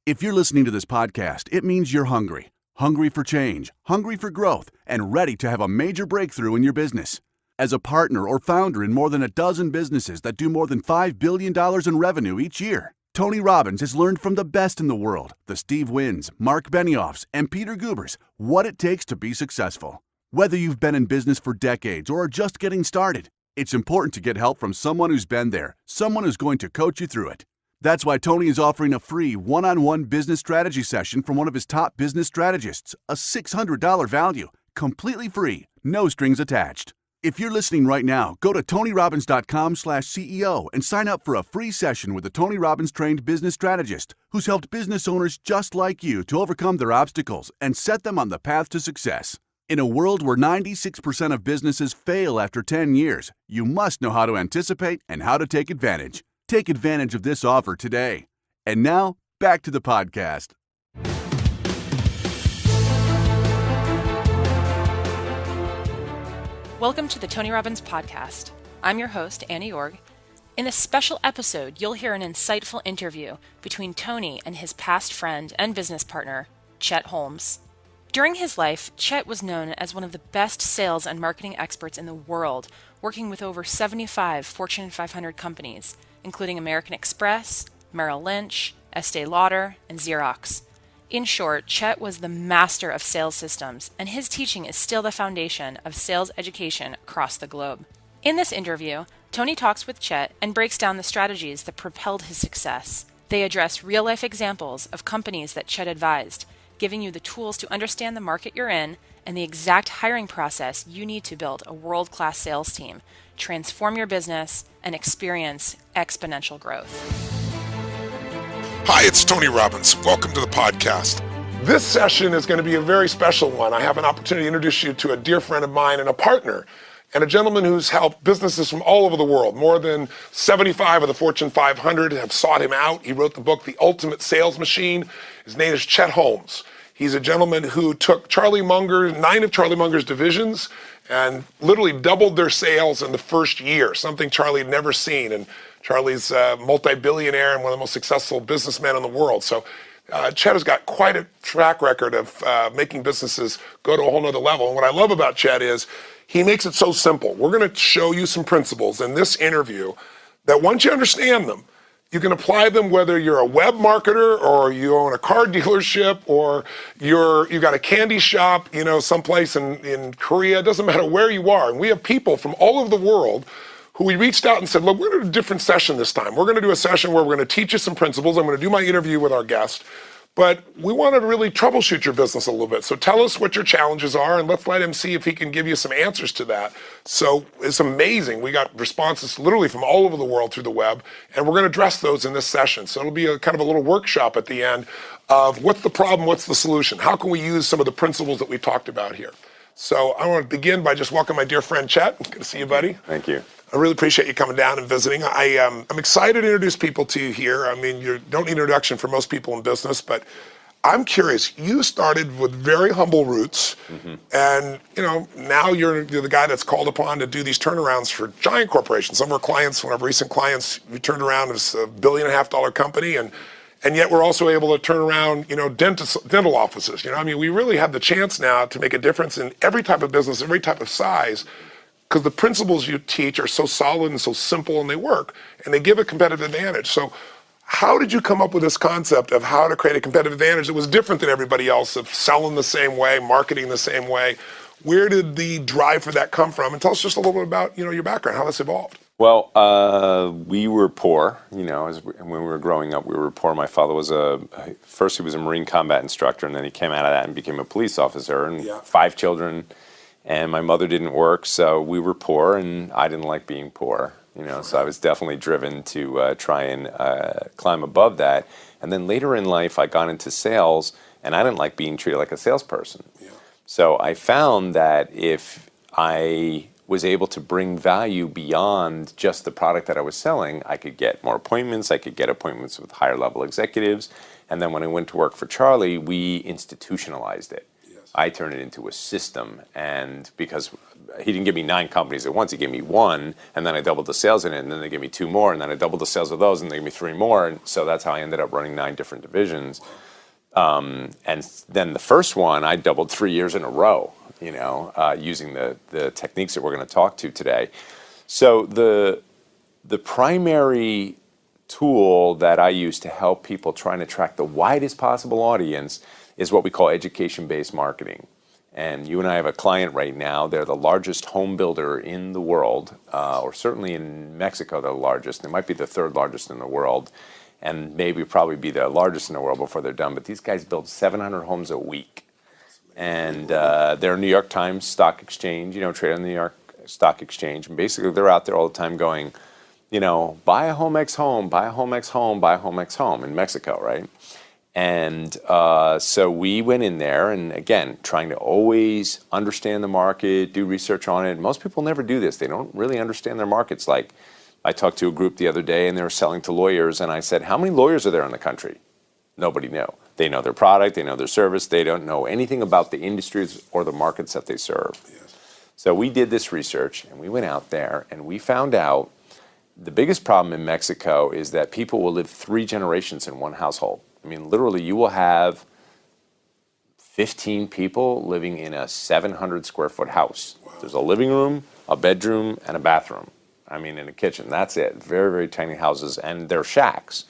If you're listening to this podcast, it means you're hungry. Hungry for change, hungry for growth, and ready to have a major breakthrough in your business. As a partner or founder in more than a dozen businesses that do more than $5 billion in revenue each year, Tony Robbins has learned from the best in the world, the Steve Wyns, Mark Benioffs, and Peter Gubers, what it takes to be successful. Whether you've been in business for decades or are just getting started, it's important to get help from someone who's been there, someone who's going to coach you through it. That's why Tony is offering a free one-on-one business strategy session from one of his top business strategists, a $600 value, completely free, no strings attached. If you're listening right now, go to TonyRobbins.com/CEO and sign up for a free session with a Tony Robbins trained business strategist who's helped business owners just like you to overcome their obstacles and set them on the path to success. In a world where 96% of businesses fail after 10 years, you must know how to anticipate and how to take advantage. Take advantage of this offer today. And now, back to the podcast. Welcome to the Tony Robbins Podcast. I'm your host, Annie Org. In this special episode, you'll hear an insightful interview between Tony and his past friend and business partner, Chet Holmes. During his life, Chet was known as one of the best sales and marketing experts in the world, working with over 75 Fortune 500 companies, including American Express, Merrill Lynch, Estee Lauder, and Xerox. In short, Chet was the master of sales systems, and his teaching is still the foundation of sales education across the globe. In this interview, Tony talks with Chet and breaks down the strategies that propelled his success. They address real-life examples of companies that Chet advised, giving you the tools to understand the market you're in and the exact hiring process you need to build a world-class sales team, transform your business, and experience exponential growth. Hi, it's Tony Robbins. Welcome to the podcast. This session is going to be a very special one. I have an opportunity to introduce you to a dear friend of mine and a partner, and a gentleman who's helped businesses from all over the world. More than 75 of the Fortune 500 have sought him out. He wrote the book, The Ultimate Sales Machine. His name is Chet Holmes. He's a gentleman who took 9 of Charlie Munger's divisions and literally doubled their sales in the first year, something Charlie had never seen. And Charlie's a multi-billionaire and one of the most successful businessmen in the world. So Chet has got quite a track record of making businesses go to a whole nother level. And what I love about Chet is he makes it so simple. We're going to show you some principles in this interview that once you understand them, you can apply them whether you're a web marketer or you own a car dealership or you got a candy shop, someplace in Korea. It doesn't matter where you are. And we have people from all over the world who we reached out and said, look, we're going to do a different session this time. We're going to do a session where we're going to teach you some principles. I'm going to do my interview with our guest. But we want to really troubleshoot your business a little bit. So tell us what your challenges are, and let's let him see if he can give you some answers to that. So it's amazing. We got responses literally from all over the world through the web, and we're going to address those in this session. So it'll be a kind of a little workshop at the end of what's the problem, what's the solution? How can we use some of the principles that we talked about here? So I want to begin by just welcoming my dear friend Chet. Good to see you, buddy. Thank you. I really appreciate you coming down and visiting. I'm excited to introduce people to you here. I mean, you don't need an introduction for most people in business, but I'm curious. You started with very humble roots, and now you're the guy that's called upon to do these turnarounds for giant corporations. Some of our clients, one of our recent clients, we turned around as $1.5 billion company, and yet we're also able to turn around, dental offices. We really have the chance now to make a difference in every type of business, every type of size, because the principles you teach are so solid and so simple, and they work, and they give a competitive advantage. So how did you come up with this concept of how to create a competitive advantage that was different than everybody else, of selling the same way, marketing the same way? Where did the drive for that come from? And tell us just a little bit about, your background, how this evolved. Well, we were poor, when we were growing up, we were poor. My father was first he was a Marine combat instructor, and then he came out of that and became a police officer, and 5 children. And my mother didn't work, so we were poor, and I didn't like being poor, so I was definitely driven to try and climb above that. And then later in life, I got into sales, and I didn't like being treated like a salesperson. So I found that if I was able to bring value beyond just the product that I was selling, I could get more appointments, I could get appointments with higher level executives, and then when I went to work for Charlie, we institutionalized it. I turned it into a system, and because he didn't give me 9 companies at once. He gave me 1, and then I doubled the sales in it, and then they gave me 2 more, and then I doubled the sales of those, and they gave me 3 more. And so that's how I ended up running 9 different divisions. And then the first one, I doubled 3 years in a row, using the techniques that we're going to talk to today. So the primary tool that I use to help people trying to attract the widest possible audience is what we call education-based marketing. And you and I have a client right now. They're the largest home builder in the world, or certainly in Mexico, they're the largest. They might be the 3rd largest in the world, and maybe probably be the largest in the world before they're done. But these guys build 700 homes a week. And they're New York Times Stock Exchange, trade on the New York Stock Exchange. And basically, they're out there all the time going, buy a home X home, buy a home X home, buy a home X home in Mexico, right? And so we went in there, and again, trying to always understand the market, do research on it. Most people never do this. They don't really understand their markets. Like, I talked to a group the other day, and they were selling to lawyers, and I said, how many lawyers are there in the country? Nobody knew. They know their product, they know their service, they don't know anything about the industries or the markets that they serve. Yes. So we did this research, and we went out there, and we found out the biggest problem in Mexico is that people will live 3 generations in one household. I mean, literally, you will have 15 people living in a 700 square foot house. Wow. There's a living room, a bedroom, and a bathroom. I mean, in a kitchen. That's it. Very, very tiny houses, and they're shacks.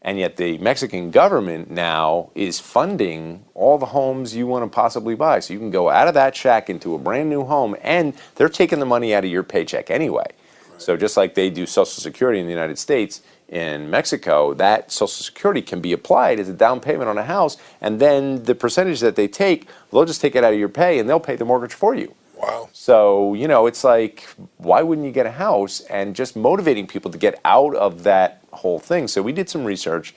And yet the Mexican government now is funding all the homes you want to possibly buy. So you can go out of that shack into a brand new home, and they're taking the money out of your paycheck anyway. Right. So just like they do Social Security in the United States, in Mexico, that Social Security can be applied as a down payment on a house, and then the percentage that they take, they'll just take it out of your pay, and they'll pay the mortgage for you. Wow. So, it's like, why wouldn't you get a house? And just motivating people to get out of that whole thing. So we did some research.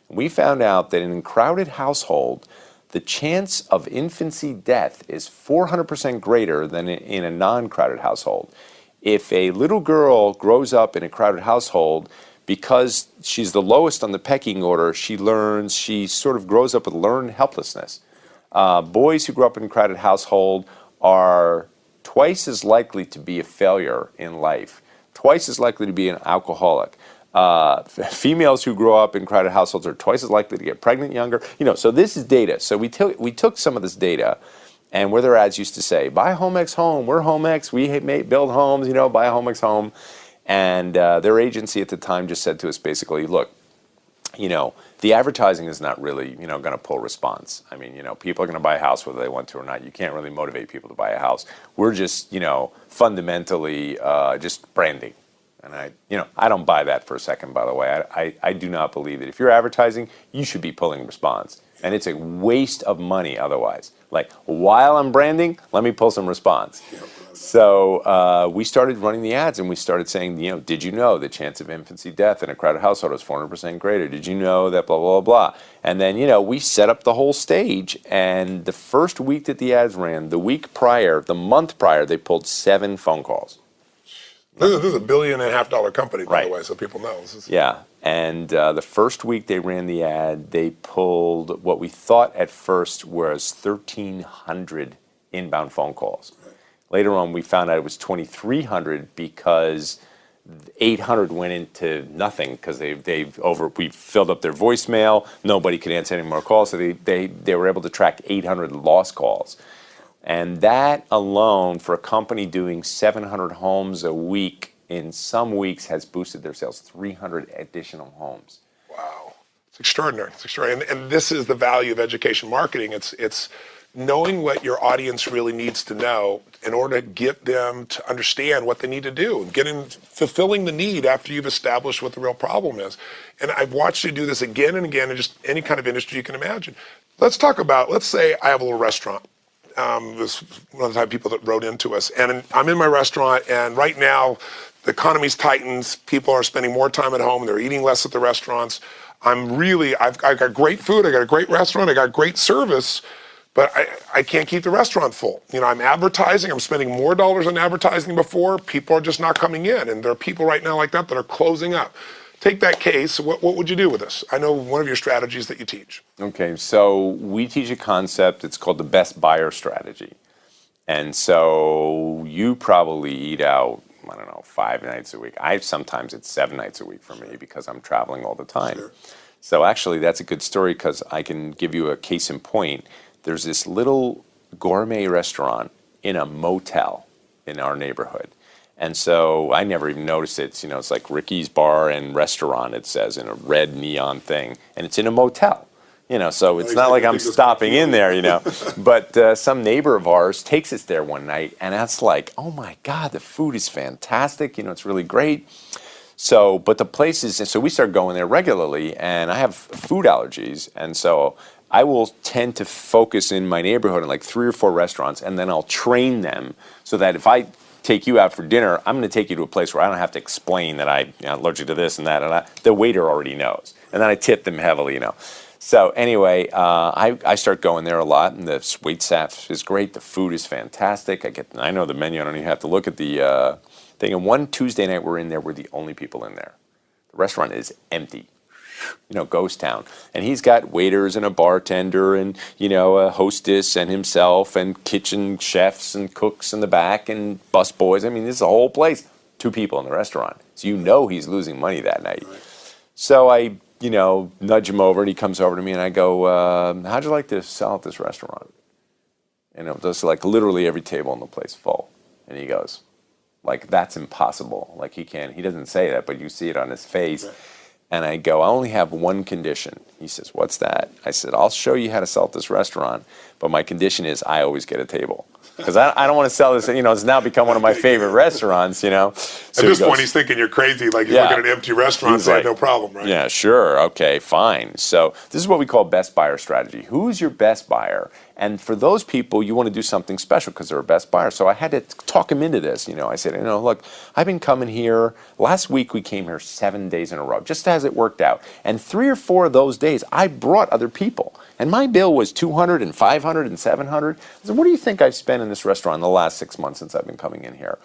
We found out that in a crowded household, the chance of infancy death is 400% greater than in a non-crowded household. If a little girl grows up in a crowded household, because she's the lowest on the pecking order, she sort of grows up with learned helplessness. Boys who grow up in a crowded household are twice as likely to be a failure in life, twice as likely to be an alcoholic. Females who grow up in crowded households are twice as likely to get pregnant younger. So this is data. So we took some of this data, and where their ads used to say, buy Home X Home, we're Home X, we build homes, buy a Home X Home. And their agency at the time just said to us basically, look, the advertising is not really, going to pull response. I mean, people are going to buy a house whether they want to or not. You can't really motivate people to buy a house. We're just, fundamentally just branding. And I don't buy that for a second, by the way. I do not believe that if you're advertising, you should be pulling response. And it's a waste of money otherwise. Like, while I'm branding, let me pull some response. So we started running the ads, and we started saying, did you know the chance of infancy death in a crowded household is 400% greater? Did you know that blah, blah, blah? And then, we set up the whole stage, and the first week that the ads ran, the month prior, they pulled 7 phone calls. This is $1.5 billion company, by the way, so people know. Yeah, and the first week they ran the ad, they pulled what we thought at first was 1,300 inbound phone calls. Right. Later on, we found out it was 2,300 because 800 went into nothing because we filled up their voicemail. Nobody could answer any more calls, so they were able to track 800 lost calls. And that alone, for a company doing 700 homes a week, in some weeks has boosted their sales 300 additional homes. Wow. It's extraordinary. It's extraordinary. And this is the value of education marketing. It's knowing what your audience really needs to know in order to get them to understand what they need to do, fulfilling the need after you've established what the real problem is. And I've watched you do this again and again in just any kind of industry you can imagine. Let's say I have a little restaurant. Was one of the type of people that wrote into us. And I'm in my restaurant, and right now the economy's tightened. People are spending more time at home. They're eating less at the restaurants. I've got great food. I got a great restaurant. I got great service, but I can't keep the restaurant full. I'm advertising. I'm spending more dollars on advertising than before. People are just not coming in. And there are people right now like that are closing up. Take that case, what would you do with this? I know one of your strategies that you teach. Okay, so we teach a concept, it's called the best buyer strategy. And so you probably eat out, I don't know, 5 nights a week. Sometimes it's 7 nights a week for me because I'm traveling all the time. Sure. So actually that's a good story because I can give you a case in point. There's this little gourmet restaurant in a motel in our neighborhood. And so I never even noticed it. It's like Ricky's Bar and Restaurant, it says, in a red neon thing. And it's in a motel. So it's not like I'm stopping in there, But some neighbor of ours takes us there one night, and that's like, oh my God, the food is fantastic. It's really great. So, but the place is, so we start going there regularly, and I have food allergies, and so I will tend to focus in my neighborhood in like 3 or 4 restaurants, and then I'll train them so that if I take you out for dinner, I'm going to take you to a place where I don't have to explain that I'm allergic to this and that, and the waiter already knows. And then I tip them heavily, So anyway, I start going there a lot, and the wait staff is great. The food is fantastic. I know the menu. I don't even have to look at the thing. And one Tuesday night we're in there, we're the only people in there. The restaurant is empty. Ghost town. And he's got waiters and a bartender and, a hostess and himself and kitchen chefs and cooks in the back and bus boys. I mean, this is a whole place. 2 people in the restaurant. So he's losing money that night. Right. So I, nudge him over, and he comes over to me, and I go, how'd you like to sell at this restaurant? And just like literally every table in the place full. And he goes, like, that's impossible. Like, he doesn't say that, but you see it on his face. Right. And I go, I only have one condition. He says, what's that? I said, I'll show you how to sell at this restaurant, but my condition is I always get a table. Because I don't want to sell this, it's now become one of my favorite restaurants, So at this point, he's thinking you're crazy, like you're looking at an empty restaurant, so like, no problem, right? Yeah, sure, okay, fine. So this is what we call best buyer strategy. Who's your best buyer? And for those people, you want to do something special because they're a best buyer. So I had to talk him into this. I said, look, I've been coming here. Last week we came here 7 days in a row, just as it worked out. And 3 or 4 of those days, I brought other people. And my bill was $200 and $500 and $700. I said, what do you think I've spent in this restaurant in the last 6 months since I've been coming in here?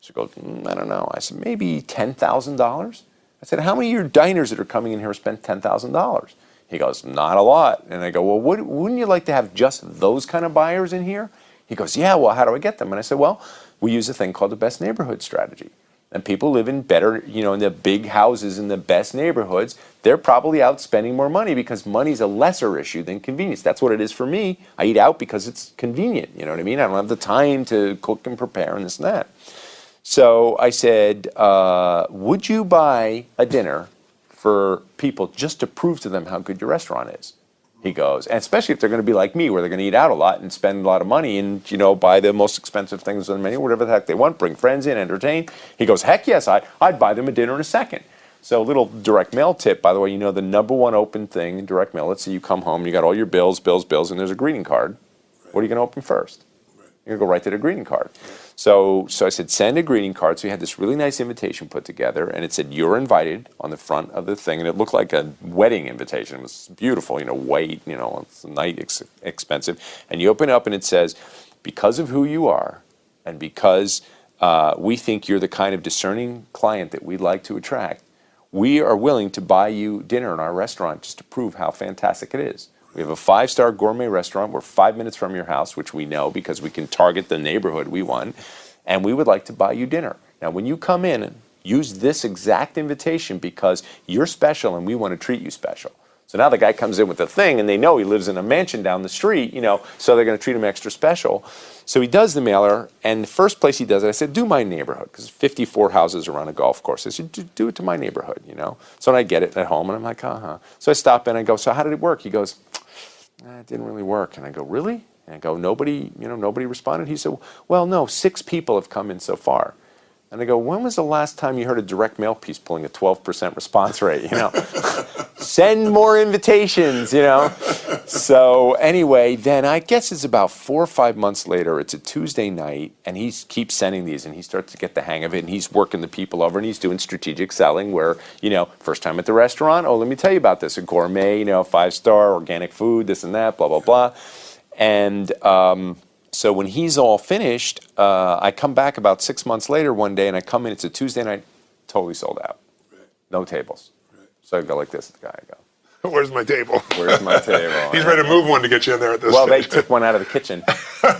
She goes, I don't know. I said, maybe $10,000. I said, how many of your diners that are coming in here spent $10,000? He goes, not a lot. And I go, well, wouldn't you like to have just those kind of buyers in here? He goes, yeah, well, how do I get them? And I said, well, we use a thing called the best neighborhood strategy. And people live in better, in the big houses in the best neighborhoods. They're probably out spending more money because money's a lesser issue than convenience. That's what it is for me. I eat out because it's convenient. You know what I mean? I don't have the time to cook and prepare and this and that. So I said, would you buy a dinner for people just to prove to them how good your restaurant is? He goes, and especially if they're going to be like me, where they're going to eat out a lot and spend a lot of money and, buy the most expensive things on the menu, whatever the heck they want, bring friends in, entertain. He goes, heck yes, I'd buy them a dinner in a second. So a little direct mail tip, by the way, the number one open thing in direct mail, let's say you come home, you got all your bills, and there's a greeting card. Right. What are you going to open first? Right. You're going to go right to the greeting card. Right. So I said, send a greeting card. So we had this really nice invitation put together, and it said, you're invited on the front of the thing, and it looked like a wedding invitation. It was beautiful, white, it's nice, expensive. And you open it up, and it says, because of who you are, and because we think you're the kind of discerning client that we'd like to attract, we are willing to buy you dinner in our restaurant just to prove how fantastic it is. We have a 5-star gourmet restaurant. We're 5 minutes from your house, which we know because we can target the neighborhood we want, and we would like to buy you dinner. Now, when you come in, use this exact invitation because you're special and we want to treat you special. So now the guy comes in with the thing, and they know he lives in a mansion down the street, so they're going to treat him extra special. So he does the mailer, and the first place he does it, I said, do my neighborhood, because 54 houses around a golf course. I said, do it to my neighborhood, So I get it at home, and I'm like, uh-huh. So I stop in, I go, so how did it work? He goes, it didn't really work. And I go, really? And I go, nobody responded? He said, well, no, 6 people have come in so far. And I go, when was the last time you heard a direct mail piece pulling a 12% response rate, Send more invitations, So anyway, then I guess it's about 4 or 5 months later. It's a Tuesday night, and he keeps sending these, and he starts to get the hang of it, and he's working the people over, and he's doing strategic selling where, first time at the restaurant, oh, let me tell you about this, a gourmet, 5-star, organic food, this and that, blah, blah, blah. And so when he's all finished, I come back about 6 months later one day, and I come in, it's a Tuesday night, totally sold out. Right. No tables. Right. So I go like this at the guy, I go, Where's my table? Where's my table? He's ready to move one to get you in there at this Well, they stage. took one out of the kitchen,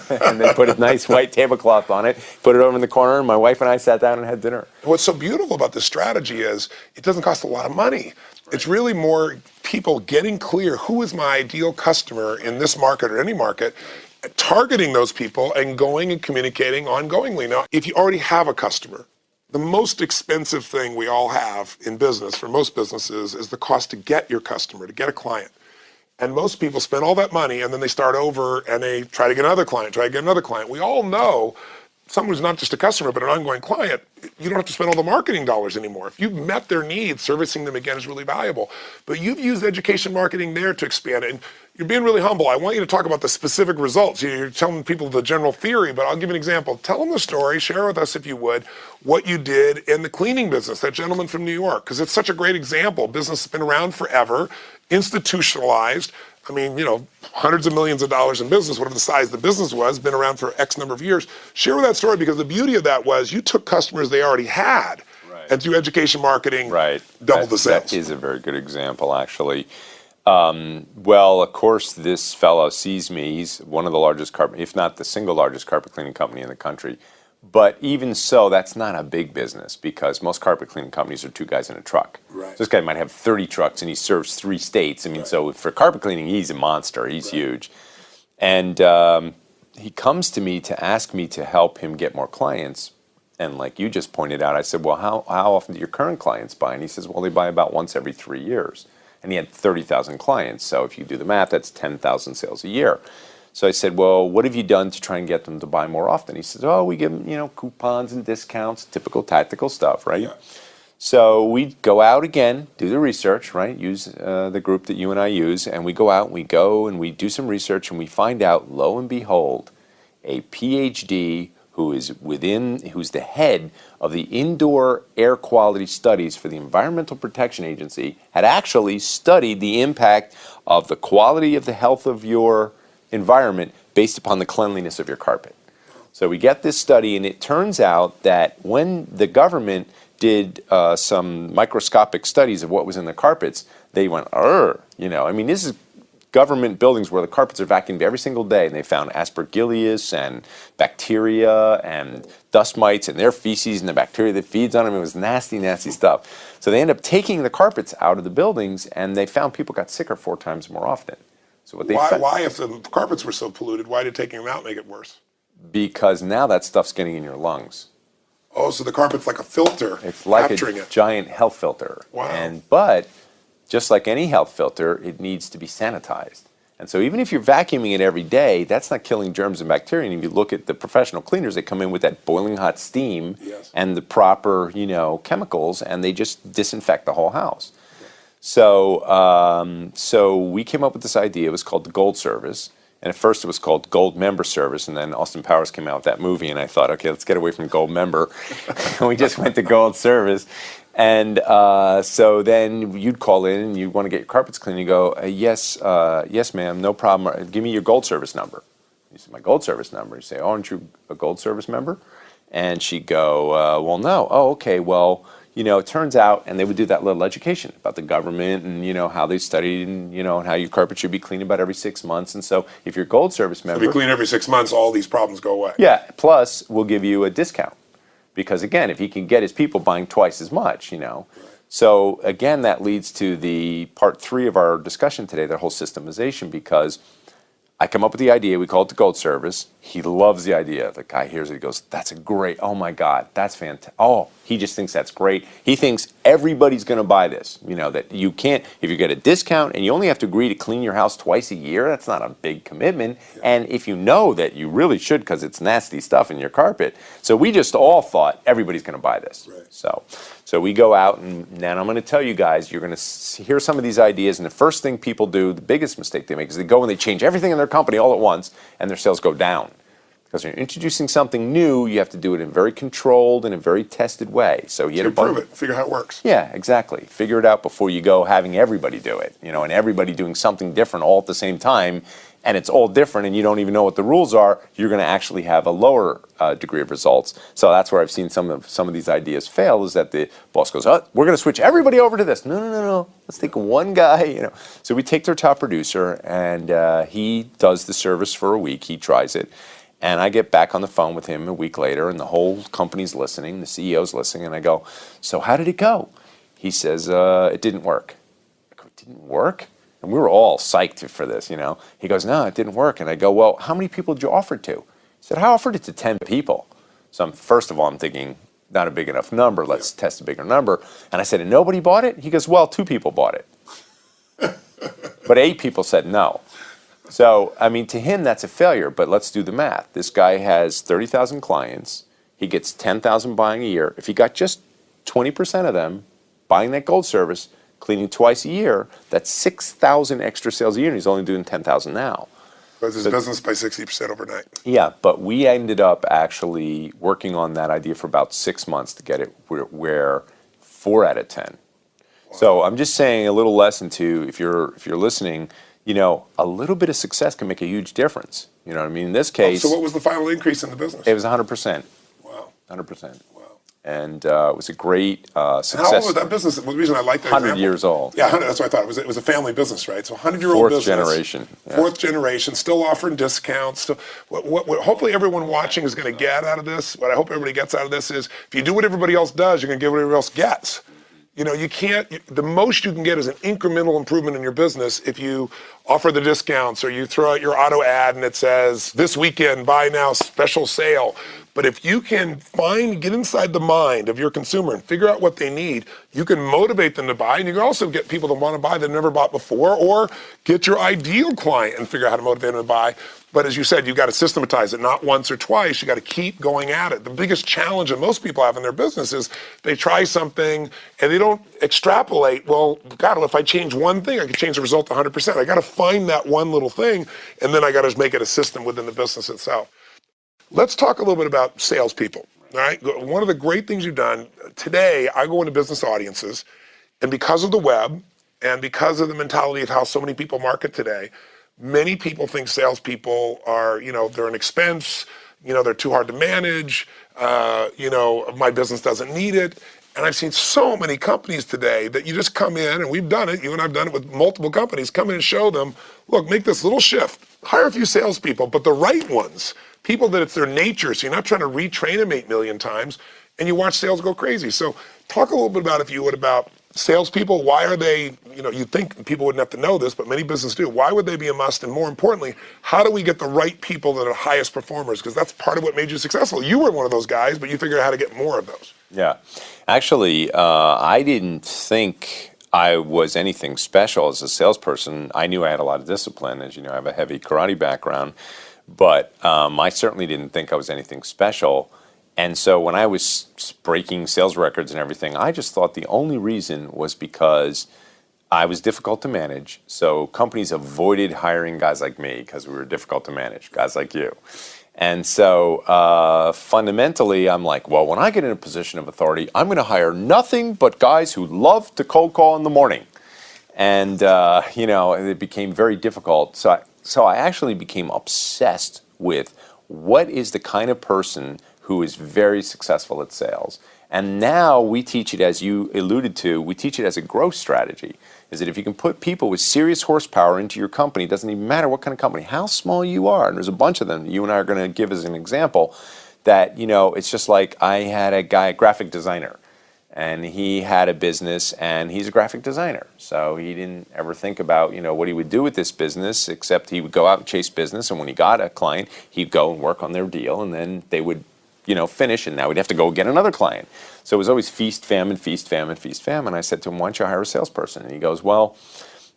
and they put a nice white tablecloth on it, put it over in the corner, and my wife and I sat down and had dinner. What's so beautiful about this strategy is it doesn't cost a lot of money. It's really more people getting clear, who is my ideal customer in this market or any market, targeting those people and going and communicating ongoingly. Now, if you already have a customer, the most expensive thing we all have in business, for most businesses, is the cost to get your customer, to get a client. And most people spend all that money and then they start over and they try to get another client, try to get another client. We all know someone who's not just a customer but an ongoing client, you don't have to spend all the marketing dollars anymore. If you've met their needs, servicing them again is really valuable. But you've used education marketing there to expand it. And you're being really humble. I want you to talk about the specific results. You're telling people the general theory, but I'll give you an example. Tell them the story, share with us if you would, what you did in the cleaning business, that gentleman from New York, because it's such a great example. Business has been around forever, institutionalized. I mean, hundreds of millions of dollars in business, whatever the size the business was, been around for X number of years. Share with that story, because the beauty of that was you took customers they already had, and through education marketing, doubled the sales. That is a very good example, actually. Well, of course, this fellow sees me. He's one of the largest if not the single largest carpet cleaning company in the country. But even so, that's not a big business, because most carpet cleaning companies are two guys in a truck. Right. So this guy might have 30 trucks and he serves 3 states. I mean, so for carpet cleaning, he's a monster. He's huge. And he comes to me to ask me to help him get more clients. And like you just pointed out, I said, well, how often do your current clients buy? And he says, well, they buy about once every 3 years. And he had 30,000 clients. So if you do the math, that's 10,000 sales a year. So I said, well, what have you done to try and get them to buy more often? He says, oh, we give them, coupons and discounts, typical tactical stuff, right? Yeah. So we go out again, do the research, right? Use the group that you and I use, and we go out and we do some research, and we find out, lo and behold, a PhD who's the head of the indoor air quality studies for the Environmental Protection Agency had actually studied the impact of the quality of the health of your environment based upon the cleanliness of your carpet. So we get this study, and it turns out that when the government did some microscopic studies of what was in the carpets, they went, this is government buildings where the carpets are vacuumed every single day, and they found aspergillus and bacteria and dust mites and their feces and the bacteria that feeds on them. It was nasty, nasty stuff. So they ended up taking the carpets out of the buildings, and they found people got sicker 4 times more often. So what why, if the carpets were so polluted, why did taking them out make it worse? Because now that stuff's getting in your lungs. Oh, so the carpet's like a filter. It's like a giant health filter. Wow. But just like any health filter, it needs to be sanitized. And so even if you're vacuuming it every day, that's not killing germs and bacteria. And if you look at the professional cleaners, they come in with that boiling hot steam and the proper, chemicals, and they just disinfect the whole house. So we came up with this idea. It was called the Gold Service. And at first it was called Gold Member Service. And then Austin Powers came out with that movie. And I thought, okay, let's get away from Gold Member. And we just went to Gold Service. And so then you'd call in and you'd want to get your carpets cleaned. You go, yes, ma'am, no problem. Give me your Gold Service number. You say, my Gold Service number. You say, oh, aren't you a Gold Service member? And she'd go, well, no. Oh, okay, well, it turns out, and they would do that little education about the government and, how they studied and, and how your carpet should be cleaned about every 6 months. And so if you're a Gold Service member. If you clean every 6 months, all these problems go away. Yeah, plus we'll give you a discount. Because again, if he can get his people buying twice as much, Right. So again, that leads to the part 3 of our discussion today, that whole systemization, because I come up with the idea, we call it the Gold Service. He loves the idea. The guy hears it, he goes, that's a great, oh my God, that's fantastic. Oh, he just thinks that's great. He thinks everybody's going to buy this. That you can't, if you get a discount and you only have to agree to clean your house twice a year, that's not a big commitment. Yeah. And if you know that you really should because it's nasty stuff in your carpet. So we just all thought everybody's going to buy this. Right. So we go out, and now I'm going to tell you guys, you're going to hear some of these ideas, and the first thing people do, the biggest mistake they make, is they go and they change everything in their company all at once, and their sales go down. Because when you're introducing something new, you have to do it in a very controlled and a very tested way. So he had a prove it, figure out how it works. Yeah, exactly. Figure it out before you go having everybody do it, and everybody doing something different all at the same time, and it's all different and you don't even know what the rules are, you're going to actually have a lower degree of results. So that's where I've seen some of these ideas fail, is that the boss goes, oh, we're going to switch everybody over to this. No. Let's take one guy, So we take their top producer, and he does the service for a week. He tries it. And I get back on the phone with him a week later, and the whole company's listening, the CEO's listening, and I go, so how did it go? He says, it didn't work. I go, it didn't work? And we were all psyched for this, He goes, no, it didn't work. And I go, well, how many people did you offer it to? He said, I offered it to 10 people. So first of all, I'm thinking, not a big enough number. Let's test a bigger number. And I said, and nobody bought it? He goes, well, 2 people bought it. But 8 people said no. So, to him, that's a failure, but let's do the math. This guy has 30,000 clients. He gets 10,000 buying a year. If he got just 20% of them buying that gold service, cleaning twice a year, that's 6,000 extra sales a year, and he's only doing 10,000 now. Because his business by 60% overnight. Yeah, but we ended up actually working on that idea for about 6 months to get it where 4 out of 10. Wow. So I'm just saying a little lesson to, if you're listening, a little bit of success can make a huge difference. You know what I mean? In this case... So what was the final increase in the business? It was 100%. Wow. 100%. Wow. And it was a great success. And how old was that business? The reason I like that 100 years old. Yeah, that's what I thought. It was a family business, right? So 100-year-old business. Fourth generation. Yeah. Fourth generation, still offering discounts. So what hopefully everyone watching is going to get out of this, what I hope everybody gets out of this is, if you do what everybody else does, you're going to get what everybody else gets. You can't, the most you can get is an incremental improvement in your business if you offer the discounts, or you throw out your auto ad and it says, this weekend, buy now, special sale. But if you can get inside the mind of your consumer and figure out what they need, you can motivate them to buy, and you can also get people that want to buy that never bought before, or get your ideal client and figure out how to motivate them to buy. But as you said, you've got to systematize it, not once or twice. You got to keep going at it. The biggest challenge that most people have in their business is they try something and they don't extrapolate. Well, God, if I change one thing, I can change the result 100%. I got to find that one little thing, and then I got to make it a system within the business itself. Let's talk a little bit about salespeople. All right. One of the great things you've done today, I go into business audiences, and because of the web and because of the mentality of how so many people market today, many people think salespeople are, they're an expense, they're too hard to manage, my business doesn't need it. And I've seen so many companies today that you just come in, and we've done it, you and I've done it with multiple companies, come in and show them, look, make this little shift, hire a few salespeople, but the right ones, people that it's their nature, so you're not trying to retrain them 8 million times, and you watch sales go crazy. So talk a little bit about, if you would, about salespeople. Why are they, you think people wouldn't have to know this, but many businesses do. Why would they be a must? And more importantly, how do we get the right people that are highest performers? Because that's part of what made you successful. You were one of those guys, but you figured out how to get more of those. Yeah. Actually, I didn't think I was anything special as a salesperson. I knew I had a lot of discipline. As you know, I have a heavy karate background, but I certainly didn't think I was anything special. And so when I was breaking sales records and everything, I just thought the only reason was because I was difficult to manage. So companies avoided hiring guys like me because we were difficult to manage, guys like you. And so fundamentally, I'm like, well, when I get in a position of authority, I'm going to hire nothing but guys who love to cold call in the morning. And, it became very difficult. So I actually became obsessed with what is the kind of person who is very successful at sales. And now we teach it, as you alluded to, we teach it as a growth strategy. Is that if you can put people with serious horsepower into your company, it doesn't even matter what kind of company, how small you are, and there's a bunch of them you and I are going to give as an example, that, it's just like I had a guy, a graphic designer, and he had a business, and he's a graphic designer. So he didn't ever think about, what he would do with this business, except he would go out and chase business, and when he got a client, he'd go and work on their deal, and then they would finish, and now we'd have to go get another client. So it was always feast, famine, feast, famine, feast, famine. I said to him, why don't you hire a salesperson? And he goes, well,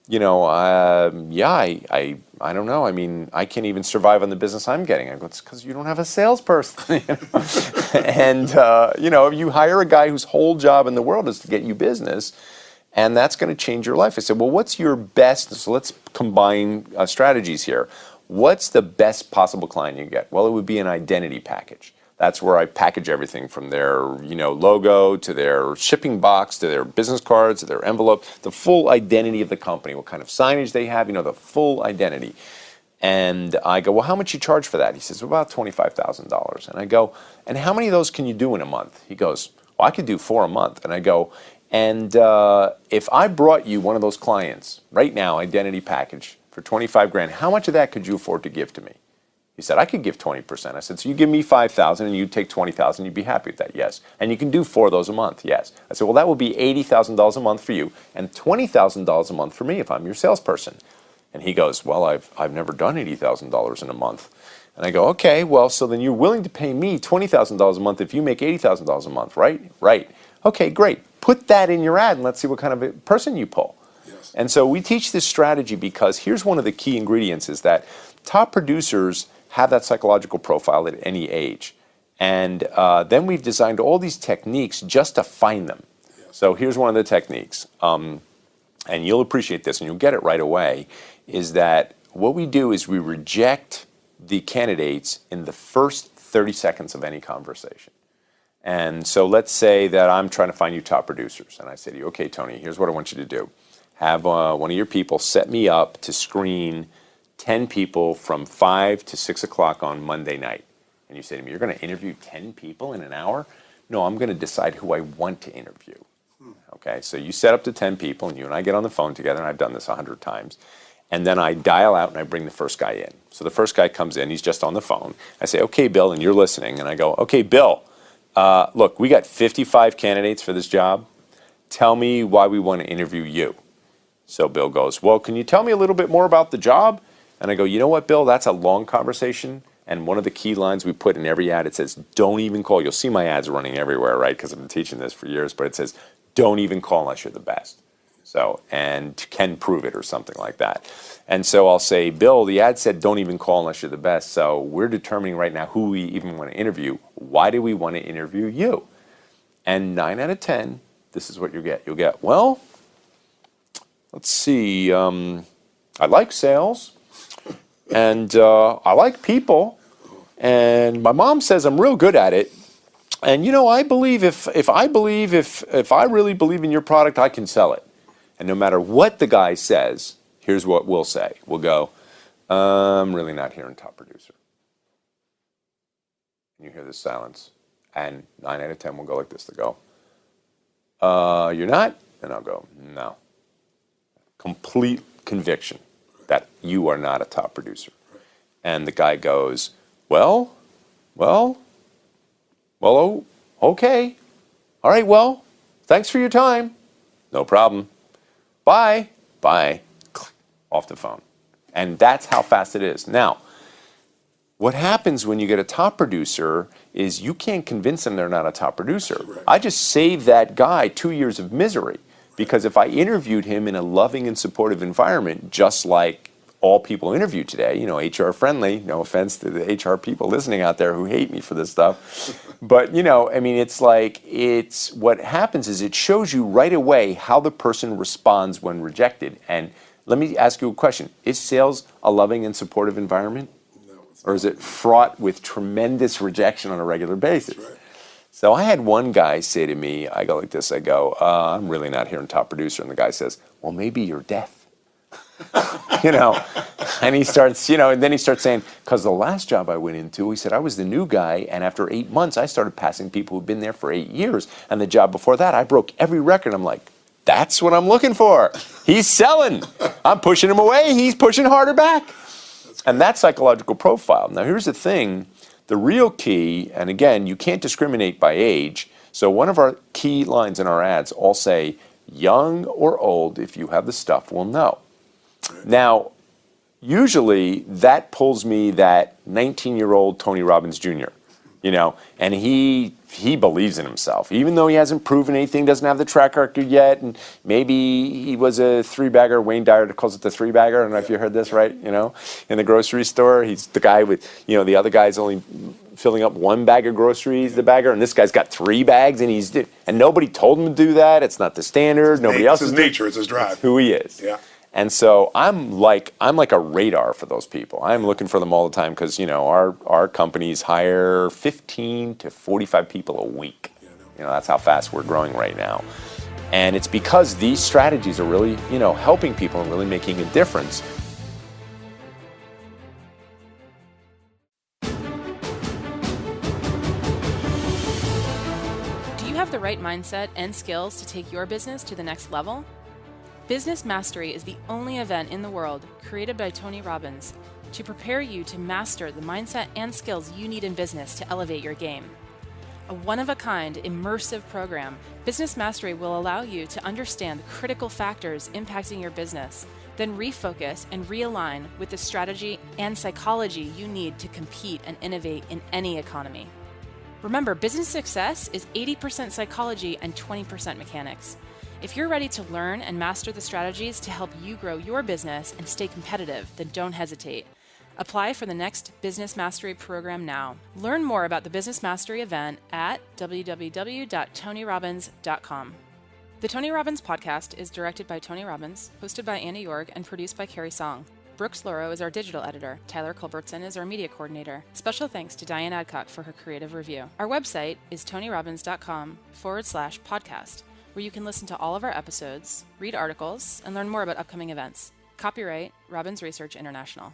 I don't know. I mean, I can't even survive on the business I'm getting. I go, it's because you don't have a salesperson. And, you hire a guy whose whole job in the world is to get you business, and that's going to change your life. I said, well, what's your best? So let's combine strategies here. what's the best possible client you get? Well, it would be an identity package. That's where I package everything from their, logo to their shipping box to their business cards to their envelope, the full identity of the company, what kind of signage they have, the full identity. And I go, well, how much you charge for that? He says, well, about $25,000. And I go, and how many of those can you do in a month? He goes, well, I could do 4 a month. And I go, and if I brought you one of those clients right now, identity package for 25 grand, how much of that could you afford to give to me? He said, I could give 20%. I said, so you give me 5,000 and you take 20,000, you'd be happy with that? Yes. And you can do 4 of those a month? Yes. I said, well, that would be $80,000 a month for you and $20,000 a month for me if I'm your salesperson. And he goes, well, I've never done $80,000 in a month. And I go, okay, well, so then you're willing to pay me $20,000 a month if you make $80,000 a month, right? Right. Okay, great. Put that in your ad and let's see what kind of a person you pull. Yes. And so we teach this strategy because here's one of the key ingredients is that top producers have that psychological profile at any age. And then we've designed all these techniques just to find them. Yes. So here's one of the techniques. And you'll appreciate this and you'll get it right away, is that what we do is we reject the candidates in the first 30 seconds of any conversation. And so let's say that I'm trying to find you top producers. And I say to you, okay, Tony, here's what I want you to do. Have one of your people set me up to screen 10 people from 5 to 6 o'clock on Monday night. And you say to me, you're going to interview 10 people in an hour? No, I'm going to decide who I want to interview. Okay, so you set up to 10 people, and you and I get on the phone together, and I've done this 100 times. And then I dial out, and I bring the first guy in. So the first guy comes in, he's just on the phone. I say, okay, Bill, and you're listening. And I go, okay, Bill, look, we got 55 candidates for this job. Tell me why we want to interview you. So Bill goes, well, can you tell me a little bit more about the job? And I go, you know what, Bill, that's a long conversation. And one of the key lines we put in every ad, it says, don't even call. You'll see my ads running everywhere, right? Because I've been teaching this for years. But it says, don't even call unless you're the best. So, and can prove it or something like that. And so I'll say, Bill, the ad said, don't even call unless you're the best. So we're determining right now who we even want to interview. Why do we want to interview you? And 9 out of 10, this is what you'll get. You'll get, well, let's see, I like sales. And I like people, and my mom says I'm real good at it. And I believe if I really believe in your product, I can sell it. And no matter what the guy says, here's what we'll say. We'll go, I'm really not hearing top producer. And you hear this silence, and 9 out of 10 will go like this. They'll go, you're not? And I'll go, no. Complete conviction that you are not a top producer. And the guy goes, well, okay. All right, well, thanks for your time. No problem. Bye. Click, off the phone. And that's how fast it is. Now, what happens when you get a top producer is you can't convince them they're not a top producer. Right. I just saved that guy 2 years of misery. Because if I interviewed him in a loving and supportive environment, just like all people interview today, HR friendly, no offense to the HR people listening out there who hate me for this stuff. But, it's what happens is it shows you right away how the person responds when rejected. And let me ask you a question. Is sales a loving and supportive environment? No. Or is it fraught with tremendous rejection on a regular basis? Right. So I had one guy say to me, I go like this, I go, I'm really not hearing top producer. And the guy says, well, maybe you're deaf. And he starts, and then he starts saying, because the last job I went into, he said, I was the new guy. And after 8 months, I started passing people who'd been there for 8 years. And the job before that, I broke every record. I'm like, that's what I'm looking for. He's selling. I'm pushing him away. He's pushing harder back. And that's psychological profile. Now, here's the thing. The real key, and again, you can't discriminate by age. So one of our key lines in our ads all say, young or old, if you have the stuff, we'll know. Now, usually that pulls me that 19-year-old Tony Robbins Jr., and he believes in himself. Even though he hasn't proven anything, doesn't have the track record yet, and maybe he was a three-bagger. Wayne Dyer calls it the three-bagger. I don't know if you heard this, right? In the grocery store, he's the guy with, the other guy's only filling up one bag of groceries, the bagger, and this guy's got 3 bags, and nobody told him to do that. It's not the standard. Nobody else. It's his nature. It's his drive. It's who he is. Yeah. And so I'm like a radar for those people. I'm looking for them all the time because, our companies hire 15 to 45 people a week. That's how fast we're growing right now. And it's because these strategies are really, helping people and really making a difference. Do you have the right mindset and skills to take your business to the next level? Business Mastery is the only event in the world created by Tony Robbins to prepare you to master the mindset and skills you need in business to elevate your game. A one-of-a-kind, immersive program, Business Mastery will allow you to understand the critical factors impacting your business, then refocus and realign with the strategy and psychology you need to compete and innovate in any economy. Remember, business success is 80% psychology and 20% mechanics. If you're ready to learn and master the strategies to help you grow your business and stay competitive, then don't hesitate. Apply for the next Business Mastery program now. Learn more about the Business Mastery event at www.tonyrobbins.com. The Tony Robbins podcast is directed by Tony Robbins, hosted by Annie Yorg, and produced by Carrie Song. Brooks Loro is our digital editor. Tyler Culbertson is our media coordinator. Special thanks to Diane Adcock for her creative review. Our website is tonyrobbins.com/podcast, where you can listen to all of our episodes, read articles, and learn more about upcoming events. Copyright Robbins Research International.